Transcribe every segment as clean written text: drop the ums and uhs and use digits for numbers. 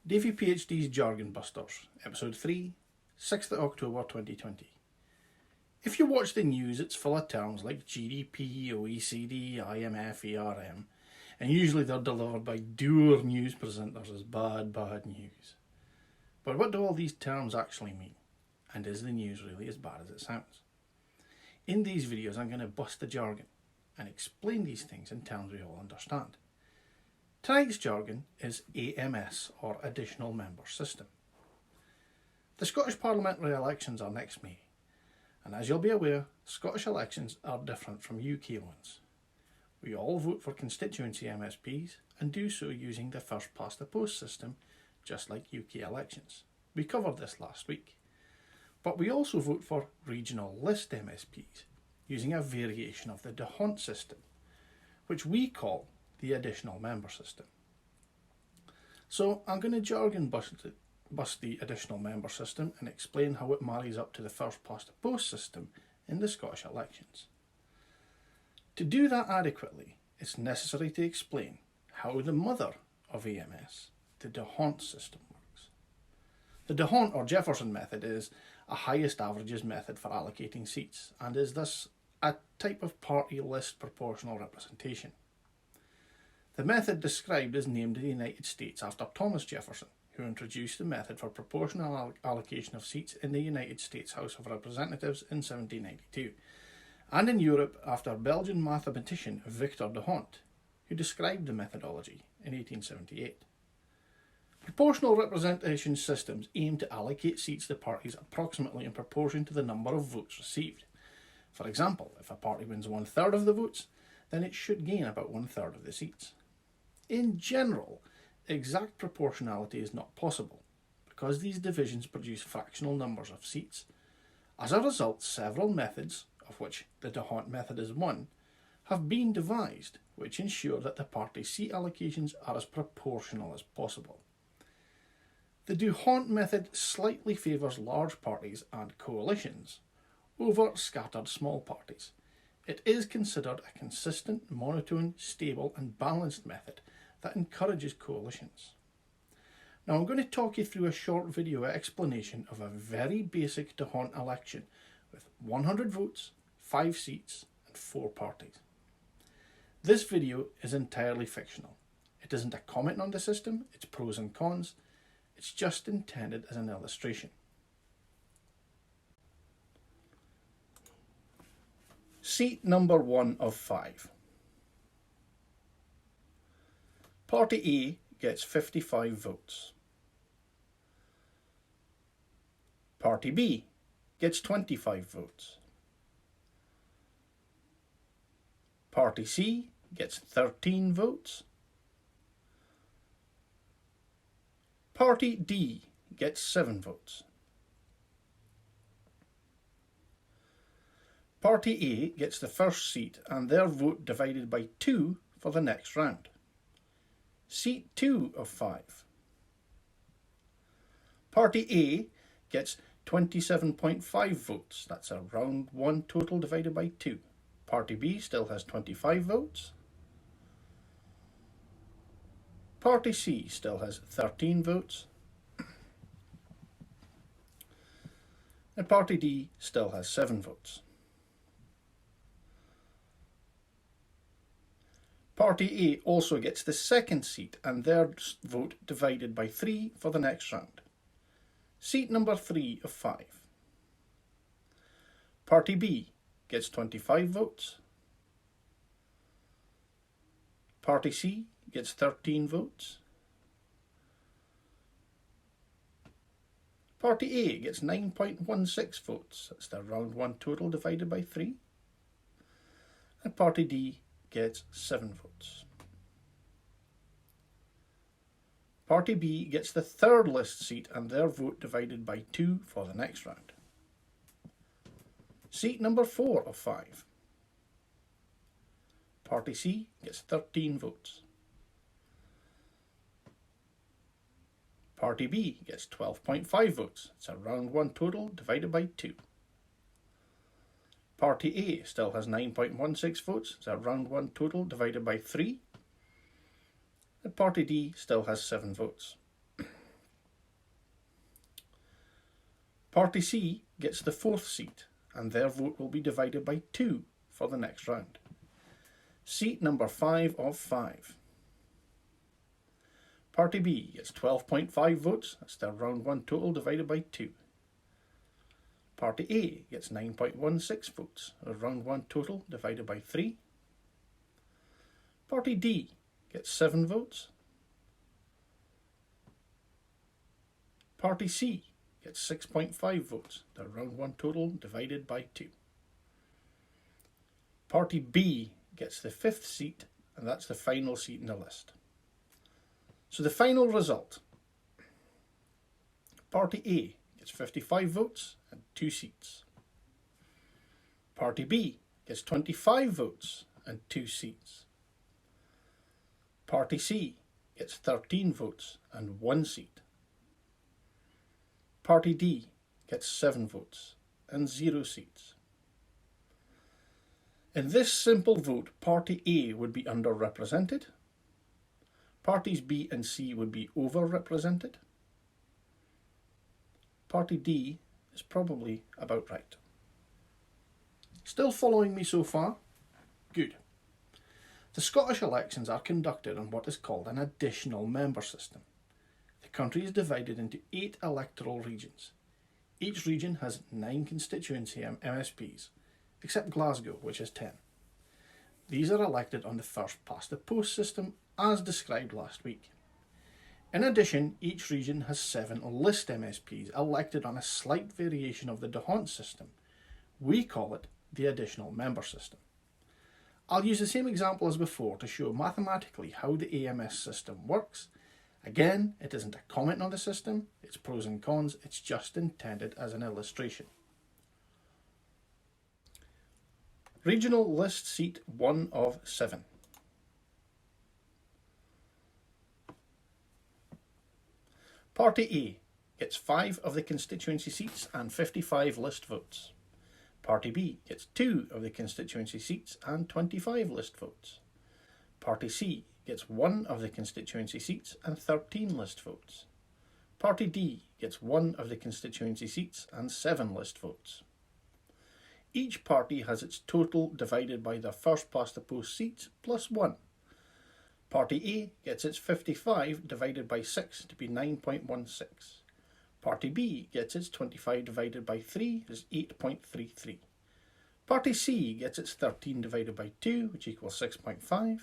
DaviePHD's Jargon Busters, Episode 3, 6th of October 2020. If you watch the news, it's full of terms like GDP, OECD, IMF, ARM, and usually they're delivered by dour news presenters as bad news. But what do all these terms actually mean? And is the news really as bad as it sounds? In these videos, I'm going to bust the jargon and explain these things in terms we all understand. Tonight's jargon is AMS, or Additional Member System. The Scottish parliamentary elections are next May, and as you'll be aware, Scottish elections are different from UK ones. We all vote for constituency MSPs and do so using the first past the post system, just like UK elections. We covered this last week. But we also vote for regional list MSPs using a variation of the D'Hondt system, which we call the Additional Member System. So I'm going to jargon bust the Additional Member System and explain how it marries up to the first past the post system in the Scottish elections. To do that adequately, it's necessary to explain how the mother of AMS, the D'Hondt system, works. The D'Hondt or Jefferson method is a highest averages method for allocating seats and is thus a type of party list proportional representation. The method described is named in the United States after Thomas Jefferson, who introduced the method for proportional allocation of seats in the United States House of Representatives in 1792, and in Europe after Belgian mathematician Victor D'Hondt, who described the methodology in 1878. Proportional representation systems aim to allocate seats to parties approximately in proportion to the number of votes received. For example, if a party wins 1/3 of the votes, then it should gain about 1/3 of the seats. In general, exact proportionality is not possible, because these divisions produce fractional numbers of seats. As a result, several methods, of which the D'Hondt method is one, have been devised which ensure that the party's seat allocations are as proportional as possible. The D'Hondt method slightly favours large parties and coalitions over scattered small parties. It is considered a consistent, monotone, stable and balanced method that encourages coalitions. Now I'm going to talk you through a short video explanation of a very basic D'Hondt election with 100 votes, 5 seats and 4 parties. This video is entirely fictional. It isn't a comment on the system, its pros and cons. It's just intended as an illustration. Seat number 1 of 5. Party A gets 55 votes. Party B gets 25 votes. Party C gets 13 votes. Party D gets 7 votes. Party A gets the first seat and their vote divided by 2 for the next round. Seat 2 of 5. Party A gets 27.5 votes. That's a round 1 total divided by 2. Party B still has 25 votes. Party C still has 13 votes. And Party D still has 7 votes. Party A also gets the second seat and their vote divided by 3 for the next round. Seat number 3 of 5. Party B gets 25 votes. Party C gets 13 votes. Party A gets 9.16 votes. That's the round 1 total divided by 3. And Party D gets 7 votes. Party B gets the third list seat and their vote divided by 2 for the next round. Seat number 4 of 5. Party C gets 13 votes. Party B gets 12.5 votes. It's a round 1 total divided by 2. Party A still has 9.16 votes. It's a round 1 total divided by 3. And Party D still has 7 votes. Party C gets the 4th seat, and their vote will be divided by 2 for the next round. Seat number 5 of 5. Party B gets 12.5 votes, that's their round 1 total divided by 2. Party A gets 9.16 votes, a round 1 total divided by 3. Party D gets 7 votes. Party C gets 6.5 votes, the round 1 total divided by 2. Party B gets the 5th seat, and that's the final seat in the list. So the final result: Party A gets 55 votes and 2 seats. Party B gets 25 votes and 2 seats. Party C gets 13 votes and 1 seat. Party D gets 7 votes and 0 seats. In this simple vote, Party A would be underrepresented. Parties B and C would be overrepresented. Party D is probably about right. Still following me so far? Good. The Scottish elections are conducted on what is called an additional member system. The country is divided into 8 electoral regions. Each region has 9 constituency MSPs, except Glasgow, which has 10. These are elected on the first past the post system, as described last week. In addition, each region has 7 list MSPs elected on a slight variation of the D'Hondt system. We call it the additional member system. I'll use the same example as before to show mathematically how the AMS system works. Again, it isn't a comment on the system, its pros and cons, it's just intended as an illustration. Regional list seat 1 of 7. Party A gets 5 of the constituency seats and 55 list votes. Party B gets 2 of the constituency seats and 25 list votes. Party C gets 1 of the constituency seats and 13 list votes. Party D gets 1 of the constituency seats and 7 list votes. Each party has its total divided by their first past the post seats plus 1. Party A gets its 55 divided by 6 to be 9.16. Party B gets its 25 divided by 3 is 8.33. Party C gets its 13 divided by 2, which equals 6.5.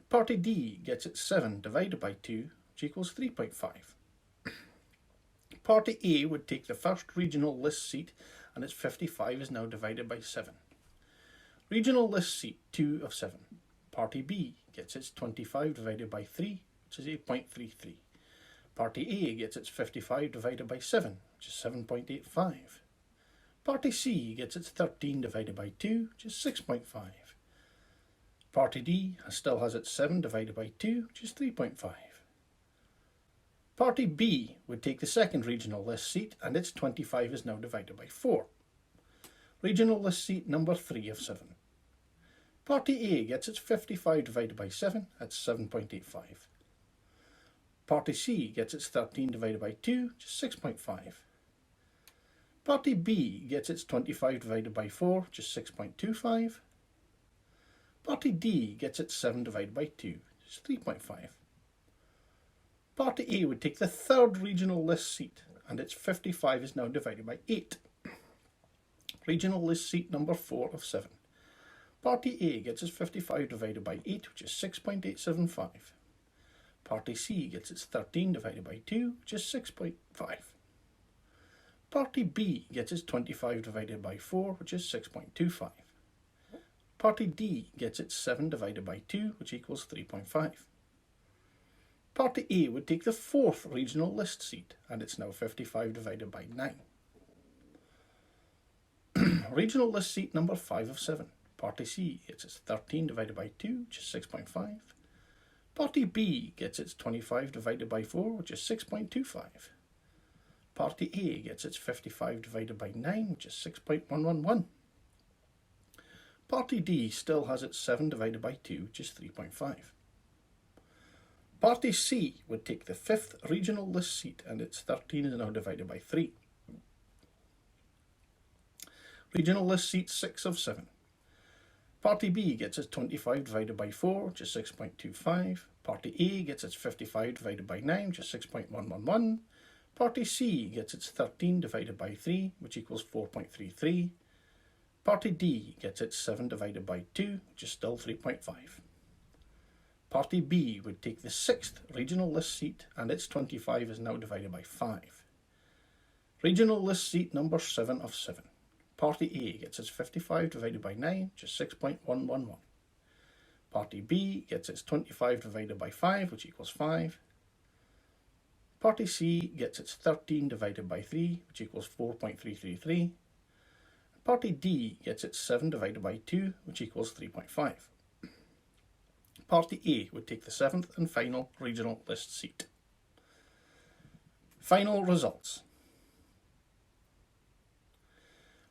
Party D gets its 7 divided by 2, which equals 3.5. Party A would take the first regional list seat, and its 55 is now divided by 7. Regional list seat 2 of 7. Party B gets its 25 divided by 3, which is 8.33. Party A gets its 55 divided by 7, which is 7.85. Party C gets its 13 divided by 2, which is 6.5. Party D still has its 7 divided by 2, which is 3.5. Party B would take the second regional list seat, and its 25 is now divided by 4. Regional list seat number 3 of 7. Party A gets its 55 divided by 7, that's 7.85. Party C gets its 13 divided by 2, which is 6.5. Party B gets its 25 divided by 4, which is 6.25. Party D gets its 7 divided by 2, which is 3.5. Party A would take the third regional list seat, and its 55 is now divided by 8. Regional list seat number 4 of 7. Party A gets its 55 divided by 8, which is 6.875. Party C gets its 13 divided by 2, which is 6.5. Party B gets its 25 divided by 4, which is 6.25. Party D gets its 7 divided by 2, which equals 3.5. Party A would take the fourth regional list seat, and it's now 55 divided by 9. Regional list seat number 5 of 7. Party C gets its 13 divided by 2, which is 6.5. Party B gets its 25 divided by 4, which is 6.25. Party A gets its 55 divided by 9, which is 6.111. Party D still has its 7 divided by 2, which is 3.5. Party C would take the fifth regional list seat, and its 13 is now divided by 3. Regional list seats 6 of 7. Party B gets its 25 divided by 4, which is 6.25. Party A gets its 55 divided by 9, which is 6.111. Party C gets its 13 divided by 3, which equals 4.33. Party D gets its 7 divided by 2, which is still 3.5. Party B would take the 6th regional list seat, and its 25 is now divided by 5. Regional list seat number 7 of 7. Party A gets its 55 divided by 9, which is 6.111. Party B gets its 25 divided by 5, which equals 5. Party C gets its 13 divided by 3, which equals 4.333. Party D gets its 7 divided by 2, which equals 3.5. Party A would take the 7th and final regional list seat. Final results.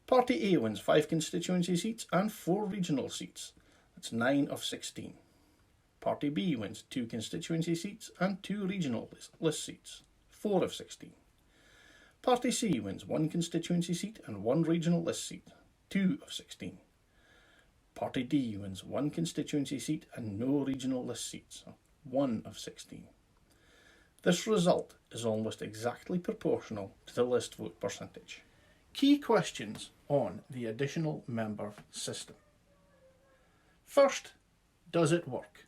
Party A wins 5 constituency seats and 4 regional seats. That's 9 of 16. Party B wins 2 constituency seats and 2 regional list seats. 4 of 16. Party C wins 1 constituency seat and 1 regional list seat. 2 of 16. Party D wins 1 constituency seat and no regional list seats. 1 of 16. This result is almost exactly proportional to the list vote percentage. Key questions on the additional member system. First, does it work?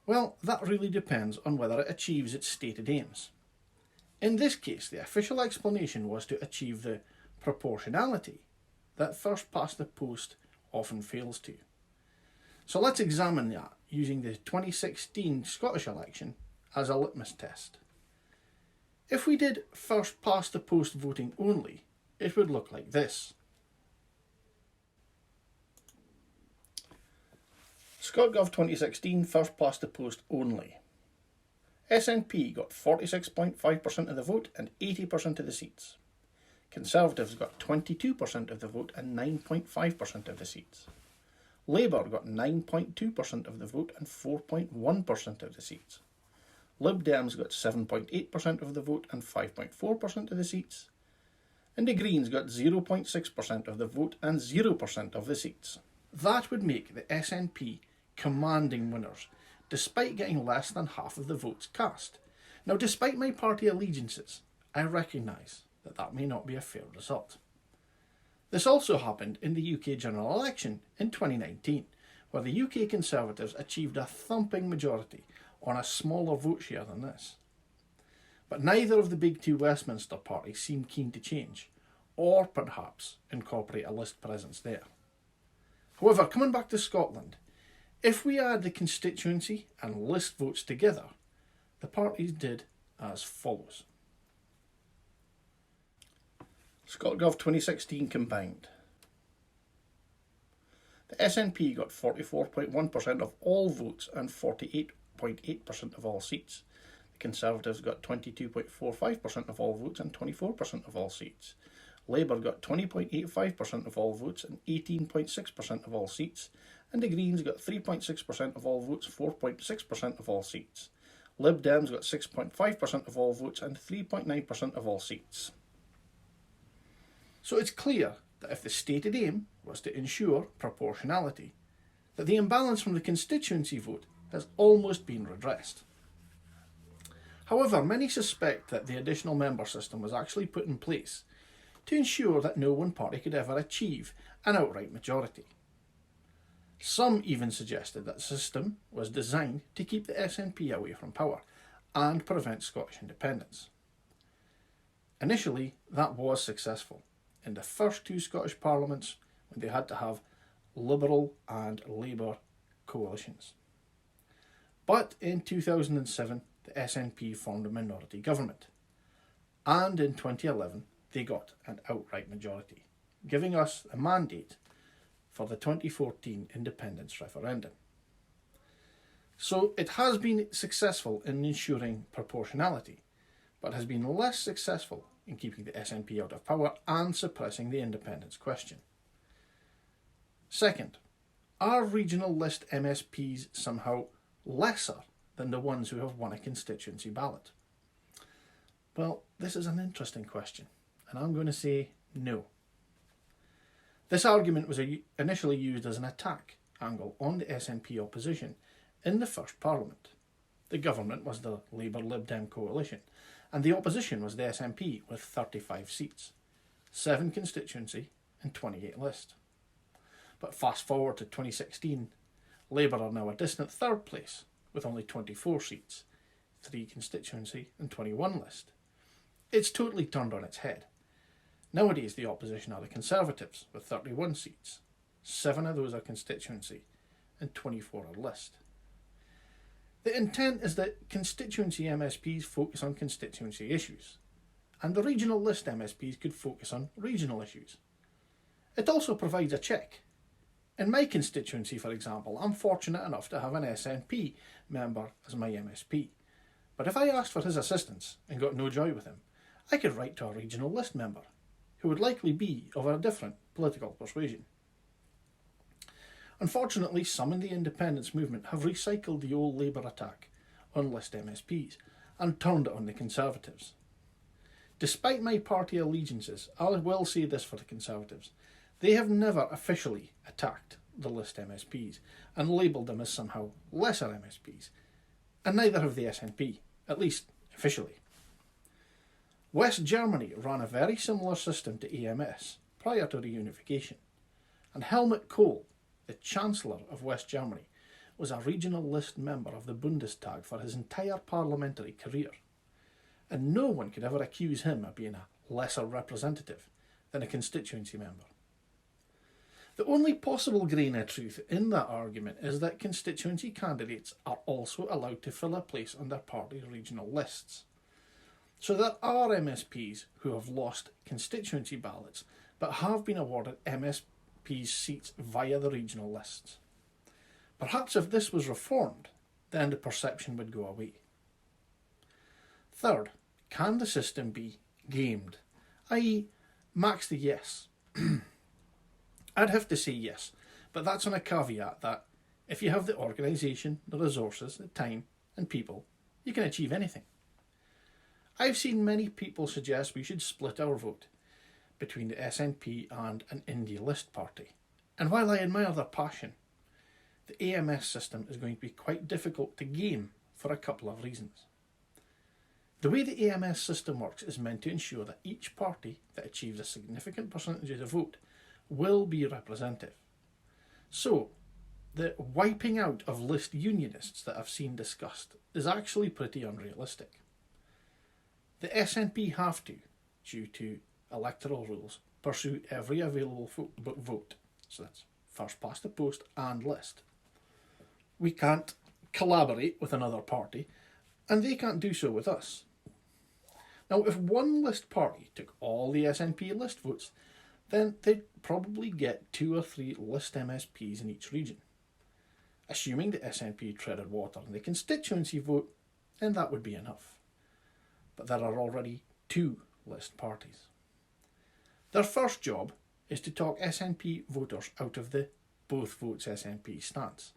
Well, that really depends on whether it achieves its stated aims. In this case, the official explanation was to achieve the proportionality that first past the post often fails to. So let's examine that using the 2016 Scottish election as a litmus test. If we did first past the post voting only, it would look like this. ScotGov 2016 first past the post only. SNP got 46.5% of the vote and 80% of the seats. Conservatives got 22% of the vote and 9.5% of the seats. Labour got 9.2% of the vote and 4.1% of the seats. Lib Dems got 7.8% of the vote and 5.4% of the seats. And the Greens got 0.6% of the vote and 0% of the seats. That would make the SNP commanding winners, despite getting less than half of the votes cast. Now, despite my party allegiances, I recognise that that may not be a fair result. This also happened in the UK general election in 2019, where the UK Conservatives achieved a thumping majority on a smaller vote share than this. But neither of the big two Westminster parties seemed keen to change, or perhaps incorporate a list presence there. However, coming back to Scotland, if we add the constituency and list votes together, the parties did as follows. ScotGov 2016 combined. The SNP got 44.1% of all votes and 48.8% of all seats. The Conservatives got 22.45% of all votes and 24% of all seats. Labour got 20.85% of all votes and 18.6% of all seats. And the Greens got 3.6% of all votes, 4.6% of all seats. Lib Dems got 6.5% of all votes and 3.9% of all seats. So it's clear that if the stated aim was to ensure proportionality, that the imbalance from the constituency vote has almost been redressed. However, many suspect that the additional member system was actually put in place to ensure that no one party could ever achieve an outright majority. Some even suggested that the system was designed to keep the SNP away from power and prevent Scottish independence. Initially, that was successful in the first two Scottish parliaments when they had to have Liberal and Labour coalitions. But in 2007, the SNP formed a minority government, and in 2011 they got an outright majority, giving us a mandate for the 2014 independence referendum. So it has been successful in ensuring proportionality, but has been less successful in keeping the SNP out of power and suppressing the independence question. Second, are regional list MSPs somehow lesser than the ones who have won a constituency ballot? Well, this is an interesting question, and I'm going to say no. This argument was initially used as an attack angle on the SNP opposition in the first Parliament. The government was the Labour-Lib Dem coalition, and the opposition was the SNP with 35 seats, 7 constituency and 28 list. But fast forward to 2016, Labour are now a distant third place with only 24 seats, 3 constituency and 21 list. It's totally turned on its head. Nowadays the opposition are the Conservatives with 31 seats, 7 of those are constituency and 24 are list. The intent is that constituency MSPs focus on constituency issues, and the regional list MSPs could focus on regional issues. It also provides a check. In my constituency, for example, I'm fortunate enough to have an SNP member as my MSP. But if I asked for his assistance and got no joy with him, I could write to a regional list member, who would likely be of a different political persuasion. Unfortunately, some in the independence movement have recycled the old Labour attack on list MSPs and turned it on the Conservatives. Despite my party allegiances, I will say this for the Conservatives: they have never officially attacked the list MSPs and labelled them as somehow lesser MSPs, and neither have the SNP, at least officially. West Germany ran a very similar system to EMS prior to reunification, and Helmut Kohl, the Chancellor of West Germany, was a regional list member of the Bundestag for his entire parliamentary career, and no one could ever accuse him of being a lesser representative than a constituency member. The only possible grain of truth in that argument is that constituency candidates are also allowed to fill a place on their party's regional lists. So there are MSPs who have lost constituency ballots but have been awarded MSP seats via the regional lists. Perhaps if this was reformed, then the perception would go away. Third, can the system be gamed, i.e. max the yes? I'd have to say yes, but that's on a caveat that if you have the organisation, the resources, the time and people, you can achieve anything. I've seen many people suggest we should split our vote between the SNP and an Indy list party, and while I admire their passion, the AMS system is going to be quite difficult to game for a couple of reasons. The way the AMS system works is meant to ensure that each party that achieves a significant percentage of the vote will be representative. So, the wiping out of list unionists that I've seen discussed is actually pretty unrealistic. The SNP have to, due to electoral rules, pursue every available vote. So that's first past the post and list. We can't collaborate with another party, and they can't do so with us. Now, if one list party took all the SNP list votes, then they'd probably get 2 or 3 list MSPs in each region. Assuming the SNP treaded water in the constituency vote, then that would be enough. But there are already 2 list parties. Their first job is to talk SNP voters out of the both votes SNP stance,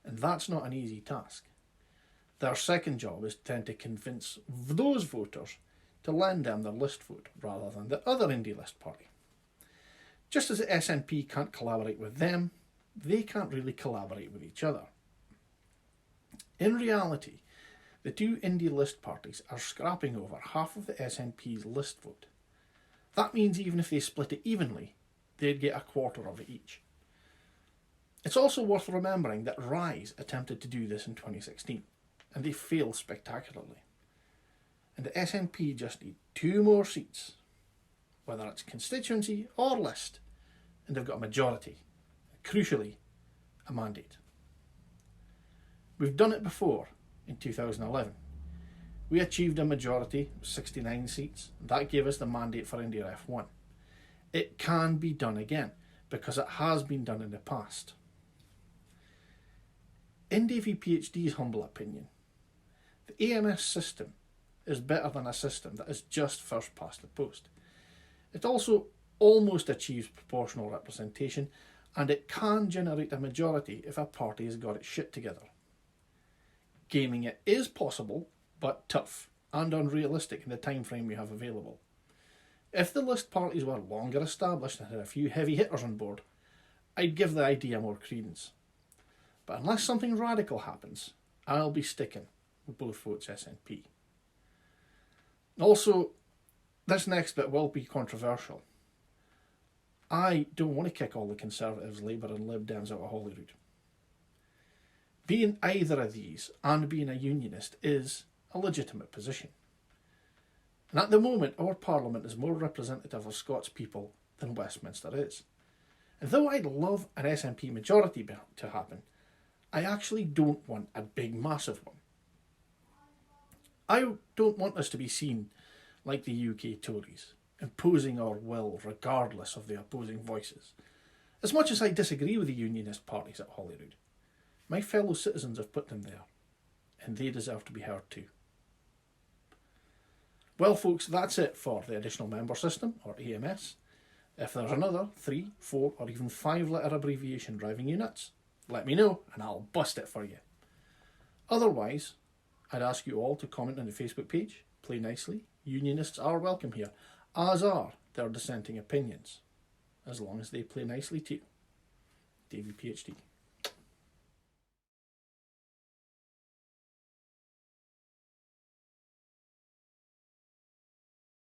and that's not an easy task. Their second job is then to convince those voters to lend them their list vote rather than the other Indy list party. Just as the SNP can't collaborate with them, they can't really collaborate with each other. In reality, the 2 Indy list parties are scrapping over half of the SNP's list vote. That means even if they split it evenly, they'd get a quarter of it each. It's also worth remembering that Rise attempted to do this in 2016, and they failed spectacularly. And the SNP just need 2 more seats, whether it's constituency or list, and they've got a majority, crucially, a mandate. We've done it before in 2011. We achieved a majority of 69 seats, and that gave us the mandate for Indy F1. It can be done again, because it has been done in the past. In DaviePHD's humble opinion, the AMS system is better than a system that is just first past the post. It also almost achieves proportional representation, and it can generate a majority if a party has got its shit together. Gaming it is possible, but tough and unrealistic in the time frame we have available. If the list parties were longer established and had a few heavy hitters on board, I'd give the idea more credence. But unless something radical happens, I'll be sticking with both votes SNP. Also, this next bit will be controversial. I don't want to kick all the Conservatives, Labour and Lib Dems out of Holyrood. Being either of these and being a unionist is a legitimate position. And at the moment, our Parliament is more representative of Scots people than Westminster is. And though I'd love an SNP majority to happen, I actually don't want a big, massive one. I don't want us to be seen like the UK Tories, imposing our will regardless of the opposing voices. As much as I disagree with the unionist parties at Holyrood, my fellow citizens have put them there, and they deserve to be heard too. Well folks, that's it for the Additional Member System, or AMS. If there's another 3, 4 or even 5 letter abbreviation driving you nuts, let me know and I'll bust it for you. Otherwise, I'd ask you all to comment on the Facebook page, play nicely. Unionists are welcome here, as are their dissenting opinions, as long as they play nicely too. DaviePHD.